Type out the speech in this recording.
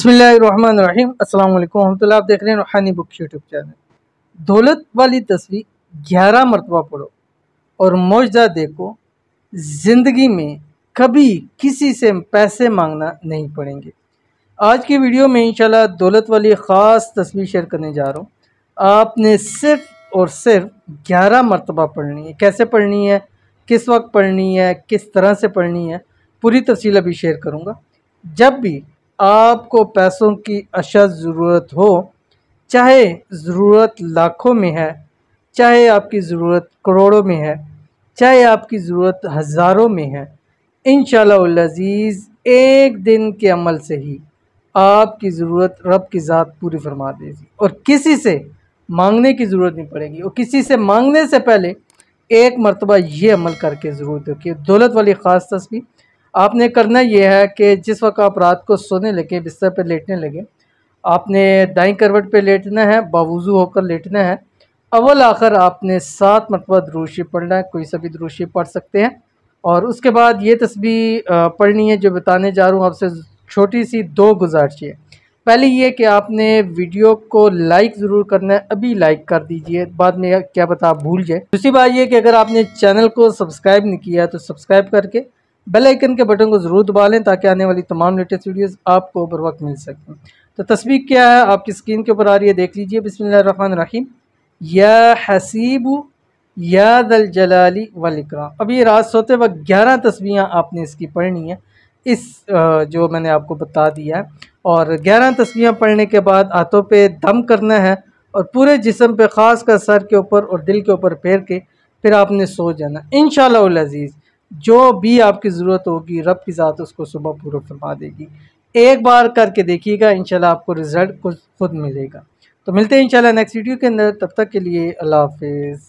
बिस्मिल्लाहिर्रहमानिर्रहीम अस्सलाम वालेकुम रहमतुल्लाह। आप देख रहे हैं रूहानी बुक यूट्यूब चैनल। दौलत वाली तस्वीर 11 मरतबा पढ़ो और मौजदा देखो। ज़िंदगी में कभी किसी से पैसे मांगना नहीं पड़ेंगे। आज की वीडियो में इंशाल्लाह दौलत वाली ख़ास तस्वीर शेयर करने जा रहा हूँ। आपने सिर्फ़ और सिर्फ 11 मरतबा पढ़नी है। कैसे पढ़नी है, किस वक्त पढ़नी है, किस तरह से पढ़नी है, पूरी तफसील अभी शेयर करूँगा। जब भी आपको पैसों की अशद ज़रूरत हो, चाहे ज़रूरत लाखों में है, चाहे आपकी ज़रूरत करोड़ों में है, चाहे आपकी ज़रूरत हज़ारों में है, इंशाअल्लाह अज़ीज़ एक दिन के अमल से ही आपकी ज़रूरत रब की ज़ात पूरी फरमा देगी और किसी से मांगने की ज़रूरत नहीं पड़ेगी। और किसी से मांगने से पहले एक मरतबा ये अमल करके ज़रूर देखिए। दौलत वाली ख़ास तस्वीर आपने करना यह है कि जिस वक्त आप रात को सोने लगे, बिस्तर पर लेटने लगे, आपने दाईं करवट पे लेटना है, बावुज़ू होकर लेटना है। अव्वल आखिर आपने 7 मरतबा दुरूद शरीफ पढ़ना है, कोई सा भी दुरूद शरीफ पढ़ सकते हैं। और उसके बाद ये तस्बीह पढ़नी है जो बताने जा रहा हूँ आपसे। छोटी सी 2 गुजारिश है। पहले ये कि आपने वीडियो को लाइक ज़रूर करना है, अभी लाइक कर दीजिए, बाद में क्या पता आप भूल जाए। दूसरी बात ये कि अगर आपने चैनल को सब्सक्राइब नहीं किया तो सब्सक्राइब करके बेल आइकन के बटन को ज़रूर दबा लें ताकि आने वाली तमाम लेटेस्ट वीडियोस आपको बर वक्त मिल सकें। तो तस्बीह क्या है आपकी स्क्रीन के ऊपर आ रही है, देख लीजिए। बिस्मिल्लाहिर्रहमानिर्रहीम। या हसीबु या दल जलाली वल इकराम। अभी रात सोते वक्त 11 तस्बीहें आपने इसकी पढ़नी है, इस जो मैंने आपको बता दिया है। और 11 तस्बीहें पढ़ने के बाद हाथों पे दम करना है और पूरे जिस्म पे, ख़ास कर सर के ऊपर और दिल के ऊपर फेर के फिर आपने सो जाना। इंशाअल्लाह अज़ीज़ जो भी आपकी ज़रूरत होगी रब की ज़ात उसको सुबह पूरा फरमा देगी। एक बार करके देखिएगा, इंशाल्लाह आपको रिज़ल्ट खुद मिलेगा। तो मिलते हैं इंशाल्लाह नेक्स्ट वीडियो के अंदर। तब तक के लिए अल्लाह हाफ़िज़।